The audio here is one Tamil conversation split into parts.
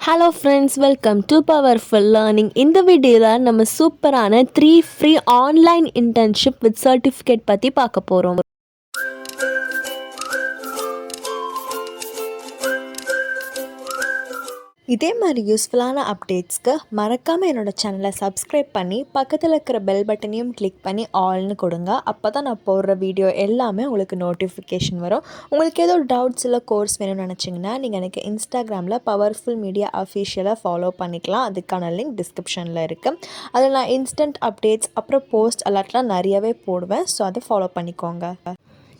Hello friends, welcome to powerful learning. இந்த வீடியோவில் நம்ம சூப்பரான 3 free online internship with certificate பற்றி பார்க்க போகிறோம். இதே மாதிரி யூஸ்ஃபுல்லான அப்டேட்ஸ்க்கு மறக்காமல் என்னோடய சேனலை சப்ஸ்கிரைப் பண்ணி பக்கத்தில் இருக்கிற பெல் பட்டனையும் கிளிக் பண்ணி ஆல்னு கொடுங்க. அப்போ தான் நான் போடுற வீடியோ எல்லாமே உங்களுக்கு நோட்டிஃபிகேஷன் வரும். உங்களுக்கு ஏதோ டவுட்ஸ் இல்லை கோர்ஸ் வேணும்னு நினச்சிங்கன்னா நீங்கள் எனக்கு இன்ஸ்டாகிராமில் பவர்ஃபுல் மீடியா அஃபிஷியலாக ஃபாலோ பண்ணிக்கலாம். அதுக்கான லிங்க் டிஸ்கிரிப்ஷனில் இருக்குது. அதில் நான் இன்ஸ்டன்ட் அப்டேட்ஸ் அப்புறம் போஸ்ட் அலர்ட்லாம் நிறையவே போடுவேன். ஸோ அதை ஃபாலோ பண்ணிக்கோங்க.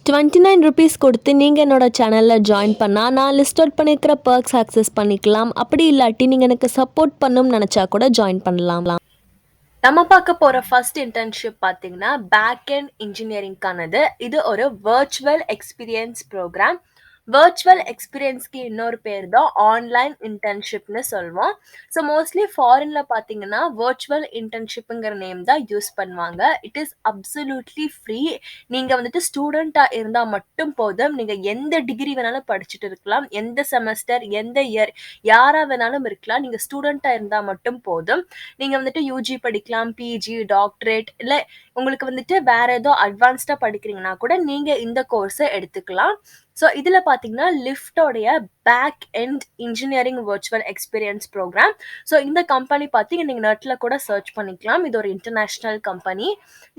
29 ருபீஸ் கொடுத்து நீங்கள் என்னோடய சேனலில் ஜாயின் பண்ணால் நான் லிஸ்ட் அவுட் பண்ணியிருக்கிற பர்க்ஸ் ஆக்சஸ் பண்ணிக்கலாம். அப்படி இல்லாட்டி நீங்கள் எனக்கு சப்போர்ட் பண்ணணும்னு நினச்சா கூட ஜாயின் பண்ணலாம். நம்ம பார்க்க போகிற ஃபர்ஸ்ட் இன்டர்ன்ஷிப் பார்த்தீங்கன்னா பேக் அண்ட் இன்ஜினியரிங்கானது. இது ஒரு வர்ச்சுவல் எக்ஸ்பீரியன்ஸ் ப்ரோக்ராம். வர்ச்சுவல் எக்ஸ்பீரியன்ஸ்க்கு இன்னொரு பேர் தான் ஆன்லைன் இன்டர்ன்ஷிப்னு சொல்லுவோம். ஸோ மோஸ்ட்லி ஃபாரினில் பார்த்தீங்கன்னா வர்ச்சுவல் இன்டர்ன்ஷிப்புங்கிற நேம் தான் யூஸ் பண்ணுவாங்க. It is absolutely free. நீங்கள் வந்துட்டு ஸ்டூடெண்ட்டாக இருந்தால் மட்டும் போதும். நீங்கள் எந்த டிகிரி வேணாலும் படிச்சுட்டு இருக்கலாம், எந்த செமஸ்டர் எந்த இயர் யாராக வேணாலும் இருக்கலாம். நீங்கள் ஸ்டூடெண்ட்டாக இருந்தால் மட்டும் போதும். நீங்கள் வந்துட்டு யூஜி படிக்கலாம், பிஜி, டாக்டரேட், இல்லை உங்களுக்கு வந்துட்டு வேற ஏதோ அட்வான்ஸ்டாக படிக்கிறீங்கன்னா கூட நீங்கள் இந்த கோர்ஸை எடுத்துக்கலாம். ஸோ இதில் பார்த்தீங்கன்னா லிஃப்டோடைய back end engineering virtual experience program. So இந்த கம்பெனி பற்றி நீங்கள் நெட்டில் கூட சர்ச் பண்ணிக்கலாம். இது ஒரு இன்டர்நேஷ்னல் கம்பெனி.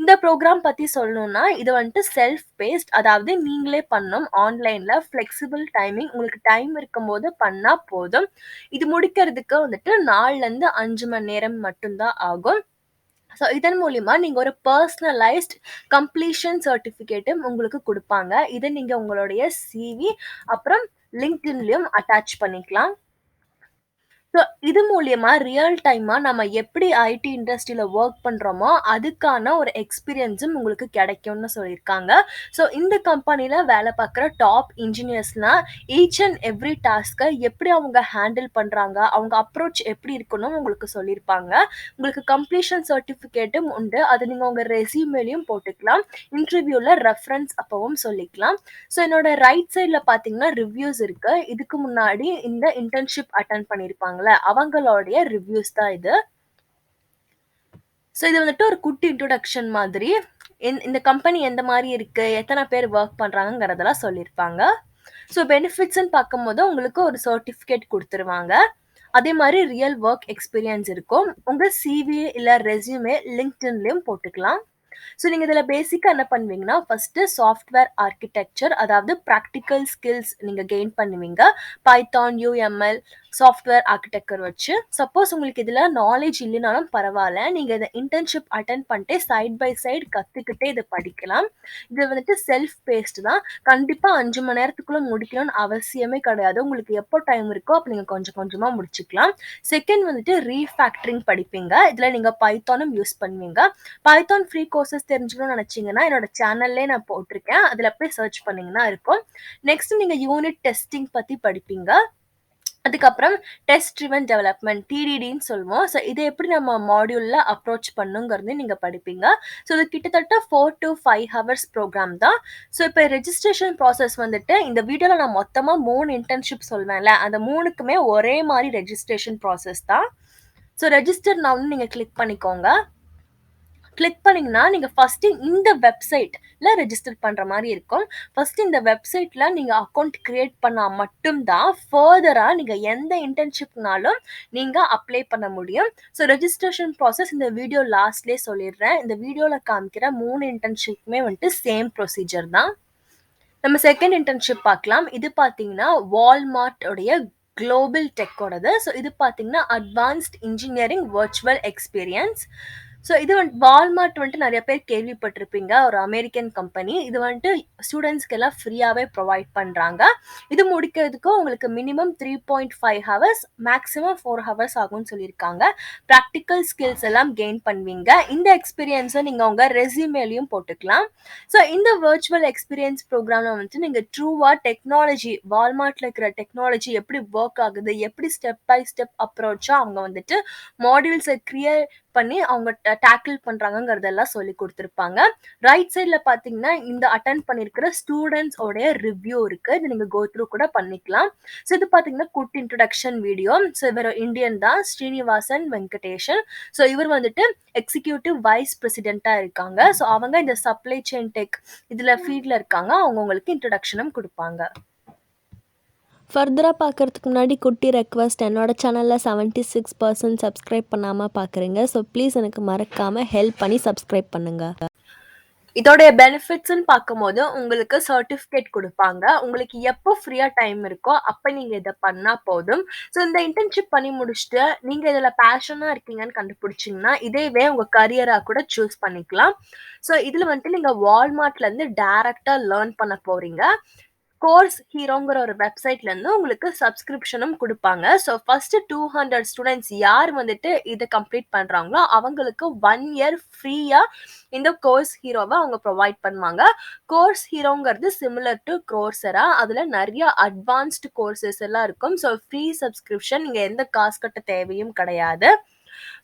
இந்த ப்ரோக்ராம் பற்றி சொல்லணும்னா இது வந்துட்டு செல்ஃப் பேஸ்ட், அதாவது நீங்களே பண்ணணும். ஆன்லைனில் ஃப்ளெக்சிபிள் டைமிங், உங்களுக்கு டைம் இருக்கும்போது பண்ணால் போதும். இது முடிக்கிறதுக்கு வந்துட்டு 4லேருந்து 5 மணி நேரம் மட்டும்தான் ஆகும். ஸோ இதன் மூலிமா நீங்கள் ஒரு பர்சனலைஸ்ட் கம்ப்ளீஷன் சர்டிஃபிகேட்டும் உங்களுக்கு கொடுப்பாங்க. இதை நீங்கள் உங்களுடைய சிவி அப்புறம் லிங்க்டின்லையும் அட்டாச் பண்ணிக்கலாம். ஸோ இது மூலியமா ரியல் டைமாக நம்ம எப்படி ஐடி இண்டஸ்ட்ரியில் ஒர்க் பண்ணுறோமோ அதுக்கான ஒரு எக்ஸ்பீரியன்ஸும் உங்களுக்கு கிடைக்கும்னு சொல்லியிருக்காங்க. ஸோ இந்த கம்பெனியில் வேலை பார்க்குற டாப் இன்ஜினியர்ஸ்னால் ஈச் அண்ட் எவ்ரி டாஸ்க்கை எப்படி அவங்க ஹேண்டில் பண்ணுறாங்க, அவங்க அப்ரோச் எப்படி இருக்கணும் உங்களுக்கு சொல்லியிருப்பாங்க. உங்களுக்கு கம்ப்ளீஷன் சர்டிஃபிகேட்டும் உண்டு. அது நீங்கள் உங்கள் ரெஸ்யூமேலையும் போட்டுக்கலாம். இன்டர்வியூவில் ரெஃபரன்ஸ் அப்பவும் சொல்லிக்கலாம். ஸோ என்னோட ரைட் சைடில் பார்த்தீங்கன்னா ரிவ்யூஸ் இருக்குது. இதுக்கு முன்னாடி இந்த இன்டர்ன்ஷிப் அட்டன் பண்ணியிருப்பாங்க அவங்களுடைய ரிவ்யூஸ் தான் இது. ஸோ இது வந்துட்டு ஒரு குட்டி இன்ட்ரோடக்ஷன் மாதிரி. இந்த கம்பெனி எந்த மாதிரி இருக்கு, எத்தனை பேர் ஒர்க் பண்றாங்கிறதெல்லாம் சொல்லியிருப்பாங்க. ஸோ பெனிஃபிட்ஸ்ன்னு பார்க்கும்போது உங்களுக்கு ஒரு சர்டிஃபிகேட் கொடுத்துருவாங்க. அதே மாதிரி ரியல் ஒர்க் எக்ஸ்பீரியன்ஸ் இருக்கும். உங்க சிவி இல்லை ரெஸ்யூமே லிங்க்டின்லையும் போட்டுக்கலாம். ஸோ நீங்கள் இதில் பேசிக்காக என்ன பண்ணுவீங்கன்னா ஃபஸ்ட்டு சாஃப்ட்வேர் ஆர்கிடெக்சர், அதாவது ப்ராக்டிக்கல் ஸ்கில்ஸ் நீங்கள் கெயின் பண்ணுவீங்க. பைத்தான், யூஎம்எல், சாஃப்ட்வேர் ஆர்கிடெக்சர் வச்சு. சப்போஸ் உங்களுக்கு இதில் நாலேஜ் இல்லைனாலும் பரவாயில்ல, நீங்கள் இதை இன்டர்ன்ஷிப் அட்டன் பண்ணிட்டு சைட் பை சைடு கற்றுக்கிட்டே இதை படிக்கலாம். இது வந்துட்டு செல்ஃப் பேஸ்டு தான். கண்டிப்பாக 5 மணி நேரத்துக்குள்ளே முடிக்கணும்னு அவசியமே கிடையாது. உங்களுக்கு எப்போ டைம் இருக்கோ அப்போ நீங்கள் கொஞ்சம் கொஞ்சமாக முடிச்சுக்கலாம். செகண்ட் வந்துட்டு ரீஃபேக்டரிங் படிப்பீங்க. இதில் நீங்கள் பைத்தானும் யூஸ் பண்ணுவீங்க. பைத்தான் ஃப்ரீ கோர்சஸ் தெரிஞ்சுக்கணும்னு நினச்சிங்கன்னா என்னோட சேனல்லே நான் போட்டிருக்கேன். அதில் போய் சர்ச் பண்ணிங்கன்னா இருக்கும். நெக்ஸ்ட் நீங்கள் யூனிட் டெஸ்டிங் பற்றி படிப்பீங்க. அதுக்கப்புறம் டெஸ்ட் ட்ரிவன் டெவலப்மெண்ட், டிடிடின்னு சொல்லுவோம். ஸோ இதை எப்படி நம்ம மாடியூலில் அப்ரோச் பண்ணுங்கிறது நீங்கள் படிப்பீங்க. ஸோ இது கிட்டத்தட்ட 4 to 5 ஹவர்ஸ் ப்ரோக்ராம் தான். ஸோ இப்போ ரெஜிஸ்ட்ரேஷன் ப்ராசஸ் வந்துட்டு இந்த வீடியோவில் நான் மொத்தமாக 3 இன்டர்ன்ஷிப் சொல்வேன்ல, அந்த 3க்குமே ஒரே மாதிரி ரெஜிஸ்ட்ரேஷன் ப்ராசஸ் தான். ஸோ ரெஜிஸ்டர் நவுன்னு நீங்கள் கிளிக் பண்ணிக்கோங்க. கிளிக் பண்ணிங்கன்னா நீங்கள் ஃபஸ்ட்டு இந்த வெப்சைட்டில் ரெஜிஸ்டர் பண்ணுற மாதிரி இருக்கும். ஃபஸ்ட்டு இந்த வெப்சைட்டில் நீங்கள் அக்கௌண்ட் க்ரியேட் பண்ணால் மட்டும்தான் ஃபர்தராக நீங்கள் எந்த இன்டர்ன்ஷிப்னாலும் நீங்கள் அப்ளை பண்ண முடியும். ஸோ ரெஜிஸ்ட்ரேஷன் ப்ராசஸ் இந்த வீடியோ லாஸ்ட்லேயே சொல்லிடுறேன். இந்த வீடியோவில் காமிக்கிற 3 இன்டர்ன்ஷிப்புமே வந்துட்டு சேம் ப்ரொசீஜர் தான். நம்ம செகண்ட் இன்டர்ன்ஷிப் பார்க்கலாம். இது பார்த்தீங்கன்னா வால்மார்ட்டோடைய குளோபல் டெக்கோடது. ஸோ இது பார்த்தீங்கன்னா advanced engineering virtual experience. So இது வால்மார்ட் வந்துட்டு நிறைய பேர் கேள்விப்பட்டிருப்பீங்க, ஒரு அமெரிக்கன் கம்பெனி. இது வந்துட்டு ஸ்டூடெண்ட்ஸ்க்கு எல்லாம் ஃப்ரீயாகவே ப்ரொவைட் பண்ணுறாங்க. இது முடிக்கிறதுக்கு உங்களுக்கு மினிமம் 3.5 ஹவர்ஸ், மேக்ஸிமம் 4 ஹவர்ஸ் ஆகும்னு சொல்லியிருக்காங்க. ப்ராக்டிக்கல் ஸ்கில்ஸ் எல்லாம் கெயின் பண்ணுவீங்க. இந்த எக்ஸ்பீரியன்ஸை நீங்கள் உங்கள் ரெஸ்யூமேலையும் போட்டுக்கலாம். ஸோ இந்த வர்ச்சுவல் எக்ஸ்பீரியன்ஸ் ப்ரோக்ராமில் வந்துட்டு நீங்கள் ட்ரூவாக டெக்னாலஜி, வால்மார்ட்டில் இருக்கிற டெக்னாலஜி எப்படி ஒர்க் ஆகுது, எப்படி ஸ்டெப் பை ஸ்டெப் அப்ரோச்சாக அவங்க வந்துட்டு மாடியூல்ஸை பண்ணி அவங்க டேக்கிள் பண்றாங்கங்கிறதெல்லாம் சொல்லி கொடுத்துருப்பாங்க. ரைட் சைட்ல பார்த்தீங்கன்னா, இந்த அட்டெண்ட் பண்ணியிருக்கிற ஸ்டூடண்ட்ஸ் உடைய ரிவ்யூ இருக்கு. இத நீங்க கோ த்ரூ கூட பண்ணிக்கலாம். ஸோ இது பார்த்தீங்கன்னா, குட் இன்ட்ரோடக்ஷன் வீடியோ. ஸோ இவர் இந்தியன் தான். ஸ்ரீனிவாசன் வெங்கடேஷன். ஸோ இவர் வந்துட்டு எக்ஸிக்யூட்டிவ் வைஸ் பிரசிடென்ட்டா இருக்காங்க. ஸோ அவங்க இந்த சப்ளை செயின் டெக் இதுல ஃபீல்ட்ல இருக்காங்க. அவங்க உங்களுக்கு இன்ட்ரோடக்ஷனும் குடுப்பாங்க. ஃபர்தராக பார்க்குறதுக்கு முன்னாடி குட்டி ரெக்வஸ்ட், என்னோடய சேனலில் 76% சப்ஸ்கிரைப் பண்ணாமல் பார்க்குறீங்க. ஸோ ப்ளீஸ் எனக்கு மறக்காமல் ஹெல்ப் பண்ணி சப்ஸ்கிரைப் பண்ணுங்கள். இதோடைய பெனிஃபிட்ஸ்ன்னு பார்க்கும்போது உங்களுக்கு சர்டிஃபிகேட் கொடுப்பாங்க. உங்களுக்கு எப்போ ஃப்ரீயா டைம் இருக்கோ அப்ப நீங்க இத பண்ணா போதும். ஸோ இந்த இன்டர்ன்ஷிப் பண்ணி முடிச்சுட்டு நீங்க இதுல பேஷனா இருக்கீங்கன்னு கண்டுபிடிச்சீங்கன்னா இதேவே உங்க கரியரா கூட சூஸ் பண்ணிக்கலாம். ஸோ இதுல வந்துட்டு நீங்க வால்மார்ட்ல இருந்து டைரக்டா லேர்ன் பண்ண போறீங்க. கோர்ஸ் ஹீரோங்கிற ஒரு வெப்சைட்ல இருந்து உங்களுக்கு சப்ஸ்கிரிப்ஷனும் கொடுப்பாங்க. ஸோ ஃபர்ஸ்ட் 200 ஸ்டூடெண்ட்ஸ் யார் வந்துட்டு இதை கம்ப்ளீட் பண்றாங்களோ அவங்களுக்கு 1 இயர் ஃப்ரீயா இந்த கோர்ஸ் ஹீரோவை அவங்க ப்ரொவைட் பண்ணுவாங்க. கோர்ஸ் ஹீரோங்கிறது சிமிலர் டு கோர்சரா. அதுல நிறைய அட்வான்ஸ்டு கோர்சஸ் எல்லாம் இருக்கும். ஸோ ஃப்ரீ சப்ஸ்கிரிப்ஷன், நீங்க எந்த காசு கட்ட தேவையும் கிடையாது.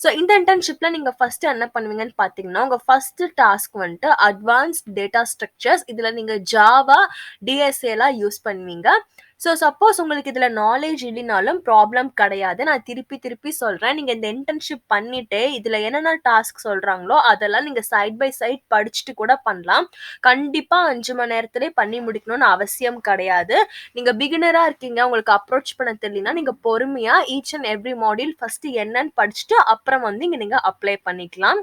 ஸோ இந்த இன்டர்ன்ஷிப்ல நீங்க ஃபர்ஸ்ட் என்ன பண்ணுவீங்கன்னு பார்த்தீங்கன்னா, உங்க ஃபர்ஸ்ட் டாஸ்க் வந்துட்டு அட்வான்ஸ்ட் டேட்டா ஸ்ட்ரக்சர்ஸ். இதுல நீங்க ஜாவா, டிஎஸ்ஏ எல்லாம் யூஸ் பண்ணுவீங்க. ஸோ சப்போஸ் உங்களுக்கு இதுல நாலேஜ் இல்லைனாலும் ப்ராப்ளம் கிடையாது. நான் திருப்பி சொல்றேன். நீங்க இந்த இன்டர்ன்ஷிப் பண்ணிட்டு இதுல என்னென்ன டாஸ்க் சொல்றாங்களோ அதெல்லாம் நீங்க சைட் பை சைட் படிச்சுட்டு கூட பண்ணலாம். கண்டிப்பா 5 மணி நேரத்திலே பண்ணி முடிக்கணும்னு அவசியம் கிடையாது. நீங்க பிகினரா இருக்கீங்க, உங்களுக்கு அப்ரோச் பண்ண தெரியலனா நீங்க பொறுமையா each and every module first என்னன்னு படிச்சுட்டு அப்புறம் வந்து இங்க நீங்க அப்ளை பண்ணிக்கலாம்.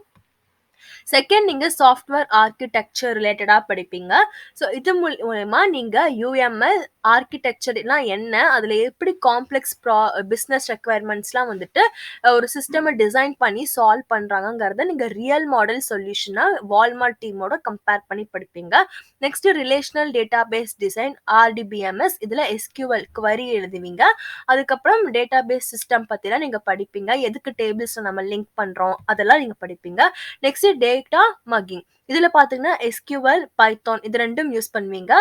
செகண்ட், நீங்க சாஃப்ட்வேர் ஆர்கிடெக்சர் ரிலேட்டடா படிப்பீங்க. ஸோ இது மூலமா நீங்க யூஎம்எல் ஆர்கிடெக்சர்லாம் என்ன, அதுல எப்படி காம்ப்ளெக்ஸ் பிஸ்னஸ் ரெக்குவயர்மெண்ட்ஸ்லாம் வந்துட்டு ஒரு சிஸ்டமை டிசைன் பண்ணி சால்வ் பண்றாங்கிறத நீங்க ரியல் மாடல் சொல்யூஷனா வால்மார்ட் டீமோட கம்பேர் பண்ணி படிப்பீங்க. Next, relational database design RDBMS, இதுல எஸ்கியூஎல் query எழுதுவீங்க. அதுக்கப்புறம் டேட்டாபேஸ் சிஸ்டம் பத்திலாம் நீங்க படிப்பீங்க. எதுக்கு டேபிள்ஸ் நம்ம லிங்க் பண்றோம் அதெல்லாம் நீங்க படிப்பீங்க. Next, data munging. இதுல பாத்தீங்கன்னா எஸ்கியூஎல், பைத்தான் இது ரெண்டும் யூஸ் பண்ணுவீங்க.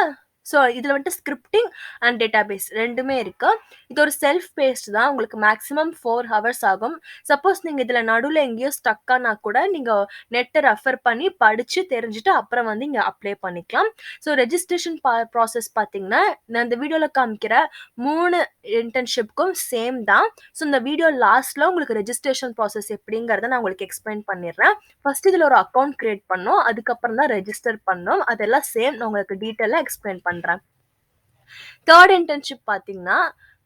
ஸோ இதுல வந்துட்டு ஸ்கிரிப்டிங் அண்ட் டேட்டாபேஸ் ரெண்டுமே இருக்கு. இது ஒரு செல்ஃப் பேஸ்ட் தான். உங்களுக்கு மேக்ஸிமம் 4 ஹவர்ஸ் ஆகும். சப்போஸ் நீங்க இதுல நடுவில் எங்கேயோ ஸ்டக் ஆனா கூட நீங்க நெட்டை ரெஃபர் பண்ணி படிச்சு தெரிஞ்சுட்டு அப்புறம் வந்து இங்க அப்ளை பண்ணிக்கலாம். ஸோ ரெஜிஸ்ட்ரேஷன் ப்ராசஸ் பார்த்தீங்கன்னா நான் இந்த வீடியோல காமிக்கிற 3 இன்டர்ன்ஷிப்க்கும் சேம் தான். ஸோ இந்த வீடியோ லாஸ்ட்ல உங்களுக்கு ரெஜிஸ்ட்ரேஷன் ப்ராசஸ் எப்படிங்கிறத நான் உங்களுக்கு எக்ஸ்பிளைன் பண்ணிடுறேன். ஃபர்ஸ்ட் இதுல ஒரு அக்கௌண்ட் கிரியேட் பண்ணோம், அதுக்கப்புறம் தான் ரெஜிஸ்டர் பண்ணோம். அதெல்லாம் சேம், நான் உங்களுக்கு டீட்டெயிலாக எக்ஸ்பிளைன் பண்றேன். தேர்ட் இன்டர்ன்ஷிப் பார்த்தீங்கன்னா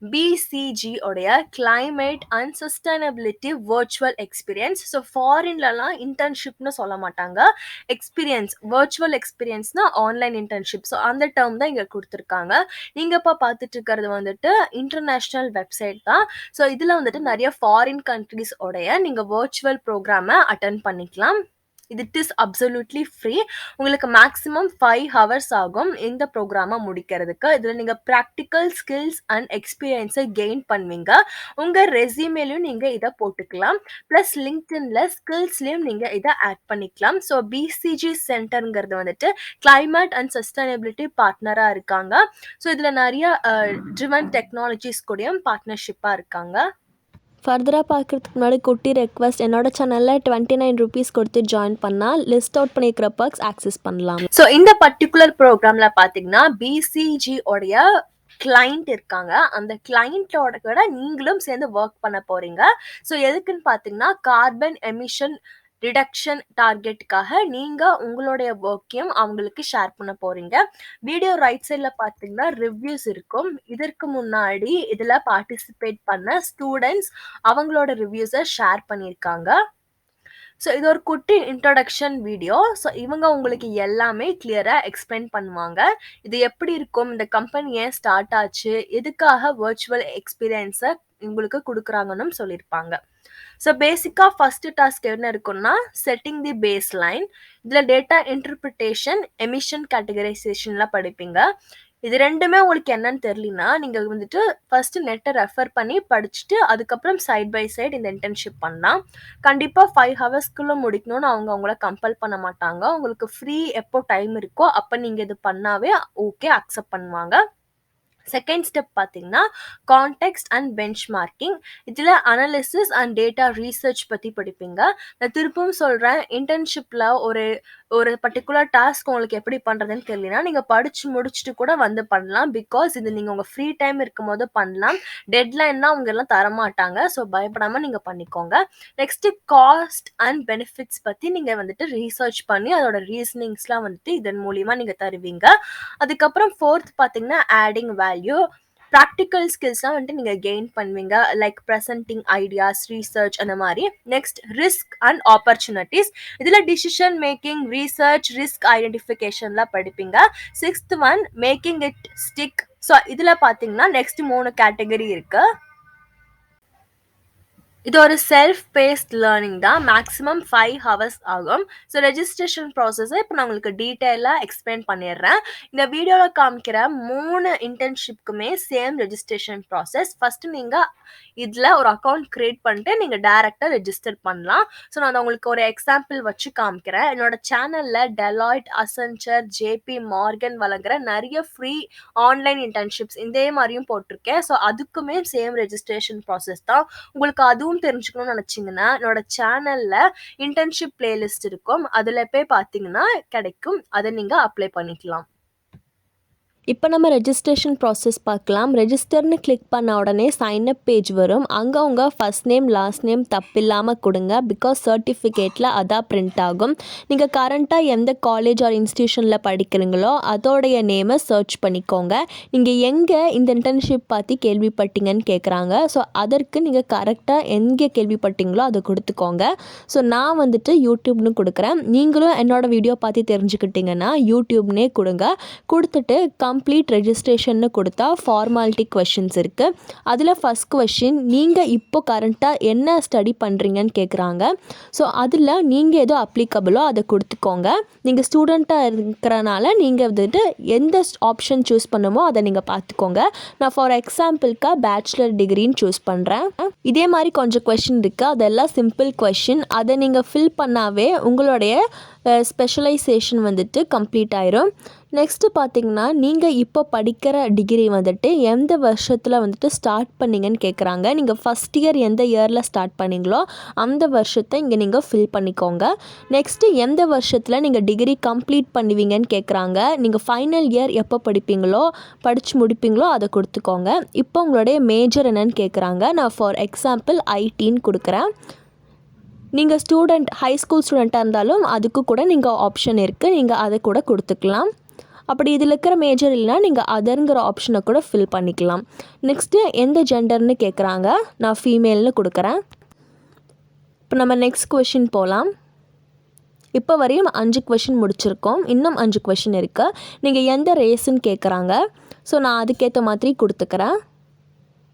பிசிஜி உடைய climate and sustainability virtual experience. So ஃபாரின்லலாம் இன்டர்ன்ஷிப்னு சொல்ல மாட்டாங்க, எக்ஸ்பீரியன்ஸ், வர்ச்சுவல் எக்ஸ்பீரியன்ஸ்னா ஆன்லைன் இன்டர்ன்ஷிப். ஸோ அந்த டேர்ம் தான் இங்கே கொடுத்துருக்காங்க. நீங்கள் இப்போ பார்த்துட்டு இருக்கிறது வந்துட்டு இன்டர்நேஷ்னல் வெப்சைட் தான். ஸோ இதில் வந்துட்டு நிறைய ஃபாரின் கண்ட்ரிஸ் உடைய நீங்கள் வர்ச்சுவல் ப்ரோக்ராமை அட்டன் பண்ணிக்கலாம். It is absolutely free. உங்களுக்கு மேக்ஸிமம் 5 ஹவர்ஸ் ஆகும் இந்த ப்ரோக்ராமை முடிக்கிறதுக்கு. இதில் நீங்கள் ப்ராக்டிக்கல் ஸ்கில்ஸ் அண்ட் எக்ஸ்பீரியன்ஸை கெயின் பண்ணுவீங்க. உங்கள் ரெஸ்யூமேலையும் நீங்கள் இதை போட்டுக்கலாம். ப்ளஸ் லிங்க்டின்ல ஸ்கில்ஸ்லையும் நீங்கள் இதை ஆட் பண்ணிக்கலாம். ஸோ பிசிஜி சென்டருங்கிறது வந்துட்டு கிளைமேட் அண்ட் சஸ்டைனபிலிட்டி பார்ட்னராக இருக்காங்க. ஸோ இதில் நிறைய ட்ரிவன் டெக்னாலஜிஸ் கூடயும் பார்ட்னர்ஷிப்பாக இருக்காங்க. ஃபர்தராக பார்க்குறதுக்கு முன்னாடி குட்டி ரெக்வஸ்ட், என்னோடய சேனலில் 29 ரூபீஸ் கொடுத்து ஜாயின் பண்ணால் லிஸ்ட் அவுட் பண்ணிக்கிற பர்க்ஸ் ஆக்சஸ் பண்ணலாம். ஸோ இந்த பர்டிகுலர் ப்ரோக்ராம்ல பார்த்தீங்கன்னா பிசிஜி உடைய கிளைண்ட் இருக்காங்க. அந்த கிளைண்ட்டோட கூட நீங்களும் சேர்ந்து ஒர்க் பண்ண போறீங்க. ஸோ எதுக்குன்னு பார்த்தீங்கன்னா கார்பன் எமிஷன் ரிடக்ஷன் டார்கெட்டுக்காக நீங்க உங்களுடைய ஒர்க்கையும் அவங்களுக்கு ஷேர் பண்ண போறீங்க. வீடியோ ரைட் சைட்ல பார்த்தீங்கன்னா ரிவ்யூஸ் இருக்கும். இதற்கு முன்னாடி இதுல பார்ட்டிசிபேட் பண்ண ஸ்டூடெண்ட்ஸ் அவங்களோட ரிவ்யூஸை ஷேர் பண்ணியிருக்காங்க. ஸோ இது ஒரு குட்டி இன்ட்ரடக்ஷன் வீடியோ. ஸோ இவங்க உங்களுக்கு எல்லாமே கிளியராக எக்ஸ்பிளைன் பண்ணுவாங்க. இது எப்படி இருக்கும், இந்த கம்பெனி ஏன் ஸ்டார்ட் ஆச்சு, எதுக்காக வர்ச்சுவல் எக்ஸ்பீரியன்ஸை உங்களுக்கு கொடுக்குறாங்கன்னு சொல்லியிருப்பாங்க. ஸோ பேசிக்காக ஃபர்ஸ்ட் டாஸ்க் என்ன இருக்குன்னா செட்டிங் தி பேஸ் லைன். இதில் டேட்டா இன்டர்பிரிட்டேஷன், எமிஷன் கேட்டகரைசேஷன்லாம் படிப்பீங்க. இது ரெண்டுமே உங்களுக்கு என்னன்னு தெரியலனா நீங்கள் வந்துட்டு ஃபர்ஸ்ட் நெட்டை ரெஃபர் பண்ணி படிச்சுட்டு அதுக்கப்புறம் சைட் பை சைட் இந்த இன்டர்ன்ஷிப் பண்ணலாம். கண்டிப்பாக 5 ஹவர்ஸ்க்குள்ளே முடிக்கணும்னு அவங்க உங்களை கம்பல் பண்ண மாட்டாங்க. உங்களுக்கு ஃப்ரீ எப்போ டைம் இருக்கோ அப்போ நீங்கள் இது பண்ணாவே ஓகே அக்செப்ட் பண்ணுவாங்க. செகண்ட் ஸ்டெப் பார்த்தீங்கன்னா கான்டெக்ஸ்ட் அண்ட் பெஞ்ச்மார்க்கிங். இதில் அனாலிசிஸ் அண்ட் டேட்டா ரீசர்ச் பற்றி படிப்பீங்க. நான் திருப்பவும் சொல்கிறேன், இன்டர்ன்ஷிப்பில் ஒரு ஒரு பர்டிகுலர் டாஸ்க் உங்களுக்கு எப்படி பண்ணுறதுன்னு தெரியலனா நீங்கள் படித்து முடிச்சுட்டு கூட வந்து பண்ணலாம். பிகாஸ் இது நீங்கள் உங்கள் ஃப்ரீ டைம் இருக்கும் போது பண்ணலாம். டெட்லைன்லாம் அவங்க எல்லாம் தரமாட்டாங்க. ஸோ பயப்படாமல் நீங்கள் பண்ணிக்கோங்க. நெக்ஸ்ட்டு காஸ்ட் அண்ட் பெனிஃபிட்ஸ் பற்றி நீங்கள் வந்துட்டு ரீசர்ச் பண்ணி அதோட ரீசனிங்ஸ்லாம் வந்துட்டு இதன் மூலிமா நீங்கள் தருவீங்க. அதுக்கப்புறம் ஃபோர்த் பார்த்தீங்கன்னா ஆடிங் வேல்யூ. ப்ராக்டிக்கல் ஸ்கில்ஸ்லாம் வந்துட்டு நீங்கள் கெயின் பண்ணுவீங்க, லைக் ப்ரெசன்டிங் ஐடியாஸ், ரீசர்ச் அந்த மாதிரி. Next risk and opportunities. இதில் டிசிஷன் மேக்கிங், ரீசர்ச், ரிஸ்க் ஐடென்டிஃபிகேஷன்லாம் படிப்பீங்க. Sixth one making it stick. So இதில் பார்த்தீங்கன்னா நெக்ஸ்ட் 3 கேட்டகரி இருக்குது. இது ஒரு செல்ஃப் பேஸ்ட் லேர்னிங் தான். மேக்ஸிமம் 5 hours ஆகும். ஸோ ரெஜிஸ்ட்ரேஷன் ப்ராசஸை இப்போ நான் உங்களுக்கு டீட்டெயிலாக எக்ஸ்பிளைன் பண்ணிடுறேன். இந்த வீடியோவில் காமிக்கிற 3 இன்டர்ன்ஷிப்க்குமே சேம் ரெஜிஸ்ட்ரேஷன் ப்ராசஸ். ஃபஸ்ட்டு நீங்கள் இதில் ஒரு அக்கௌண்ட் க்ரியேட் பண்ணிட்டு நீங்கள் டைரெக்டாக ரெஜிஸ்டர் பண்ணலாம். ஸோ நான் உங்களுக்கு ஒரு எக்ஸாம்பிள் வச்சு காமிக்கிறேன். என்னோட சேனலில் டெலாய்ட், அசென்ச்சர், ஜேபி மார்கன் வழங்குற நிறைய ஃப்ரீ ஆன்லைன் இன்டர்ன்ஷிப்ஸ் இதே மாதிரியும் போட்டிருக்கேன். ஸோ அதுக்குமே சேம் ரெஜிஸ்ட்ரேஷன் ப்ராசஸ் தான். உங்களுக்கு அதுவும் தெரிஞ்சுக்கணும்னு நினச்சிங்கன்னா என்னோட சேனலில் இன்டர்ன்ஷிப் பிளேலிஸ்ட் இருக்கும், அதில் போய் பார்த்தீங்கன்னா கிடைக்கும். அதை நீங்கள் அப்ளை பண்ணிக்கலாம். இப்போ நம்ம ரெஜிஸ்ட்ரேஷன் ப்ராசஸ் பார்க்கலாம். ரெஜிஸ்டர்னு கிளிக் பண்ண உடனே சைன்அப் பேஜ் வரும். அங்கே உங்கள் ஃபஸ்ட் நேம் லாஸ்ட் நேம் தப்பில்லாமல் கொடுங்க. பிகாஸ் சர்டிஃபிகேட்டில் அதான் பிரிண்ட் ஆகும். நீங்கள் கரண்ட்டாக எந்த காலேஜ் ஆர் இன்ஸ்டியூஷனில் படிக்கிறீங்களோ அதோடைய நேமை சர்ச் பண்ணிக்கோங்க. நீங்கள் எங்கே இந்த இன்டர்ன்ஷிப் பற்றி கேள்விப்பட்டீங்கன்னு கேட்குறாங்க. ஸோ அதற்கு நீங்கள் கரெக்டாக எங்கே கேள்விப்பட்டீங்களோ அதை கொடுத்துக்கோங்க. ஸோ நான் வந்துட்டு யூடியூப்னு கொடுக்குறேன். நீங்களும் என்னோடய வீடியோ பார்த்து தெரிஞ்சுக்கிட்டிங்கன்னா யூடியூப்னே கொடுங்க. கொடுத்துட்டு கம்ப்ளீட் ரெஜிஸ்ட்ரேஷன்னு கொடுத்தா ஃபார்மாலிட்டி கொஷின்ஸ் இருக்குது. அதில் ஃபஸ்ட் கொஷின், நீங்கள் இப்போ கரண்ட்டாக என்ன ஸ்டடி பண்ணுறீங்கன்னு கேட்குறாங்க. ஸோ அதில் நீங்கள் எதோ அப்ளிகபிளோ அதை கொடுத்துக்கோங்க. நீங்கள் ஸ்டூடெண்ட்டாக இருக்கிறனால நீங்கள் வந்துட்டு எந்த ஆப்ஷன் சூஸ் பண்ணுமோ அதை நீங்கள் பார்த்துக்கோங்க. நான் ஃபார் எக்ஸாம்பிளுக்கு பேச்சுலர் டிகிரின்னு சூஸ் பண்ணுறேன். இதே மாதிரி கொஞ்சம் கொஷின் இருக்குது, அதெல்லாம் சிம்பிள் கொஷின். அதை நீங்கள் ஃபில் பண்ணாவே உங்களுடைய ஸ்பெஷலைசேஷன் வந்துட்டு கம்ப்ளீட் ஆயிரும். நெக்ஸ்ட்டு பார்த்திங்கன்னா நீங்கள் இப்போ படிக்கிற டிகிரி வந்துட்டு எந்த வருஷத்தில் வந்துட்டு ஸ்டார்ட் பண்ணிங்கன்னு கேட்குறாங்க. நீங்கள் ஃபஸ்ட் இயர் எந்த இயரில் ஸ்டார்ட் பண்ணிங்களோ அந்த வருஷத்தை இங்கே நீங்கள் ஃபில் பண்ணிக்கோங்க. நெக்ஸ்ட்டு எந்த வருஷத்தில் நீங்கள் டிகிரி கம்ப்ளீட் பண்ணுவீங்கன்னு கேட்குறாங்க. நீங்கள் ஃபைனல் இயர் எப்போ படித்து முடிப்பீங்களோ அதை கொடுத்துக்கோங்க. இப்போ உங்களுடைய மேஜர் என்னன்னு கேட்குறாங்க. நான் ஃபார் எக்ஸாம்பிள் ஐடின்னு கொடுக்குறேன். நீங்கள் ஸ்டூடெண்ட் ஹை ஸ்கூல் ஸ்டூடெண்ட்டாக இருந்தாலும் அதுக்கு கூட நீங்கள் ஆப்ஷன் இருக்குது, நீங்கள் அதை கூட கொடுத்துக்கலாம். அப்படி இதில் இருக்கிற மேஜர் இல்லைனா நீங்கள் அதர்ங்கிற ஆப்ஷனை கூட ஃபில் பண்ணிக்கலாம். நெக்ஸ்ட்டு எந்த ஜெண்டர்னு கேட்குறாங்க. நான் ஃபீமேல்னு கொடுக்குறேன். இப்போ நம்ம நெக்ஸ்ட் கொஷின் போகலாம். இப்போ வரையும் 5 கொஷின் முடிச்சிருக்கோம். இன்னும் 5 கொஷின் இருக்குது. நீங்கள் எந்த ரேஸுன்னு கேட்குறாங்க. ஸோ நான் அதுக்கேற்ற மாதிரி கொடுத்துக்கிறேன்.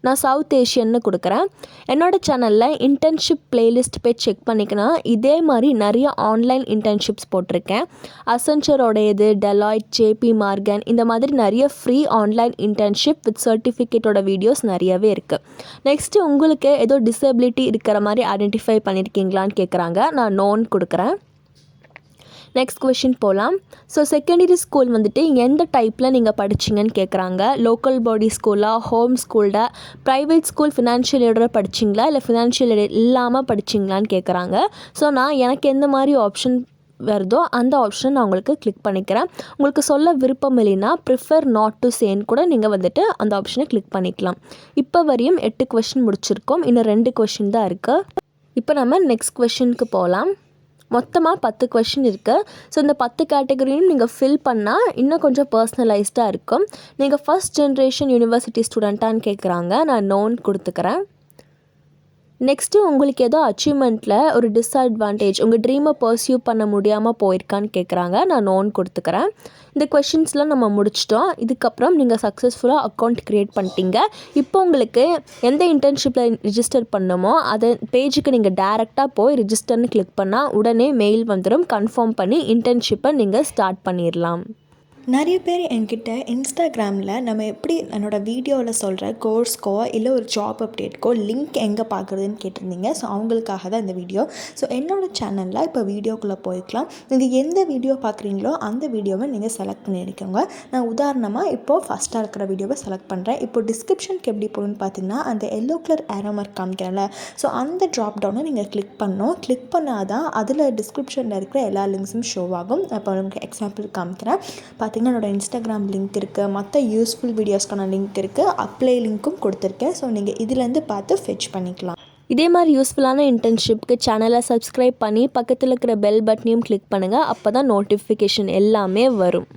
நான் சவுத் ஏஷியன்னு கொடுக்குறேன். என்னோடய சேனலில் இன்டர்ன்ஷிப் பிளேலிஸ்ட் போய் செக் பண்ணிக்கணும். இதே மாதிரி நிறைய ஆன்லைன் இன்டர்ன்ஷிப்ஸ் போட்டிருக்கேன். அசென்ச்சரோடையது, டெலாய்ட், ஜேபி மார்கன் இந்த மாதிரி நிறைய ஃப்ரீ ஆன்லைன் இன்டர்ன்ஷிப் வித் சர்டிஃபிகேட்டோட வீடியோஸ் நிறையவே இருக்குது. நெக்ஸ்ட்டு உங்களுக்கு ஏதோ டிசபிலிட்டி இருக்கிற மாதிரி ஐடென்டிஃபை பண்ணியிருக்கீங்களான்னு கேட்குறாங்க. நான் நோன் கொடுக்குறேன். நெக்ஸ்ட் கொஷின் போகலாம். ஸோ செகண்டரி ஸ்கூல் வந்துட்டு எந்த டைப்பில் நீங்கள் படிச்சிங்கன்னு கேட்குறாங்க. லோக்கல் பாடி ஸ்கூலாக, ஹோம் ஸ்கூல்டா, ப்ரைவேட் ஸ்கூல் ஃபினான்ஷியல் எய்டோட படிச்சிங்களா இல்லை ஃபினான்ஷியல் எய்ட் இல்லாமல் படிச்சிங்களான்னு கேட்குறாங்க. ஸோ நான் எனக்கு எந்த மாதிரி ஆப்ஷன் வருதோ அந்த ஆப்ஷன் நான் உங்களுக்கு கிளிக் பண்ணிக்கிறேன். உங்களுக்கு சொல்ல விருப்பம் இல்லைன்னா ப்ரிஃபர் நாட் டு சேன்னு கூட நீங்கள் வந்துட்டு அந்த ஆப்ஷனை கிளிக் பண்ணிக்கலாம். இப்போ வரையும் 8 கொஷின் முடிச்சிருக்கோம். இன்னும் 2 கொஷின் தான் இருக்குது. இப்போ நம்ம நெக்ஸ்ட் கொஷினுக்கு போகலாம். மொத்தமாக 10 கொஷின் இருக்குது. ஸோ இந்த 10 கேட்டகரியும் நீங்கள் ஃபில் பண்ணால் இன்னும் கொஞ்சம் பர்சனலைஸ்டாக இருக்கும். நீங்கள் ஃபஸ்ட் ஜென்ரேஷன் யூனிவர்சிட்டி ஸ்டூடெண்ட்டான்னு கேட்குறாங்க. நான் நோன் கொடுத்துக்கிறேன். நெக்ஸ்ட்டு உங்களுக்கு ஏதோ அச்சீவ்மெண்ட்டில் ஒரு டிஸ்அட்வான்டேஜ், உங்கள் ட்ரீமை பர்சியூ பண்ண முடியாமல் போயிருக்கான்னு கேட்குறாங்க. நான் நோன் கொடுத்துக்கிறேன். இந்த கொஷின்ஸ்லாம் நம்ம முடிச்சிட்டோம். இதுக்கப்புறம் நீங்கள் சக்ஸஸ்ஃபுல்லாக அக்கௌண்ட் க்ரியேட் பண்ணிட்டீங்க. இப்போ உங்களுக்கு எந்த இன்டர்ன்ஷிப்பில் ரிஜிஸ்டர் பண்ணமோ அதை பேஜுக்கு நீங்கள் டேரெக்டாக போய் ரிஜிஸ்டர்னு கிளிக் பண்ணால் உடனே மெயில் வந்துடும். கன்ஃபார்ம் பண்ணி இன்டர்ன்ஷிப்பை நீங்கள் ஸ்டார்ட் பண்ணிடலாம். நிறைய பேர் என்கிட்ட இன்ஸ்டாகிராமில் நம்ம எப்படி என்னோடய வீடியோவில் சொல்கிற கோர்ஸ்க்கோ இல்லை ஒரு ஜாப் அப்டேட்க்கோ லிங்க் எங்கே பார்க்குறதுன்னு கேட்டிருந்தீங்க. ஸோ அவங்களுக்காக தான் இந்த வீடியோ. ஸோ என்னோடய சேனலில் இப்போ வீடியோக்குள்ளே போய்க்கலாம். நீங்கள் எந்த வீடியோ பார்க்குறீங்களோ அந்த வீடியோவை நீங்கள் செலக்ட் பண்ணியிருக்கோங்க. நான் உதாரணமாக இப்போது ஃபஸ்ட்டாக இருக்கிற வீடியோவை செலக்ட் பண்ணுறேன். இப்போ டிஸ்கிரிப்ஷனுக்கு எப்படி போகணுன்னு பார்த்தீங்கன்னா அந்த எல்லோ கலர் ஏரோ மார்க் காமிக்கிறேன்ல, ஸோ அந்த ட்ராப் டவுனை நீங்கள் கிளிக் பண்ணணும். கிளிக் பண்ணால் தான் அதில் டிஸ்கிரிப்ஷனில் இருக்கிற எல்லா லிங்க்ஸும் ஷோ ஆகும். இப்போ உங்களுக்கு எக்ஸாம்பிள் காமிக்கிறேன். பார்த்திங்கன்னா என்னோடய இன்ஸ்டாகிராம் லிங்க் இருக்குது, மற்ற யூஸ்ஃபுல் வீடியோஸ்க்கான லிங்க் இருக்குது, அப்ளை லிங்க்கும் கொடுத்துருக்கேன். ஸோ நீங்கள் இதுலேருந்து பார்த்து ஃபெச் பண்ணிக்கலாம். இதே மாதிரி யூஸ்ஃபுல்லான இன்டர்ன்ஷிப்க்கு சேனலை சப்ஸ்கிரைப் பண்ணி பக்கத்தில் இருக்கிற பெல் பட்டனையும் கிளிக் பண்ணுங்கள். அப்போ தான் நோட்டிஃபிகேஷன் எல்லாமே வரும்.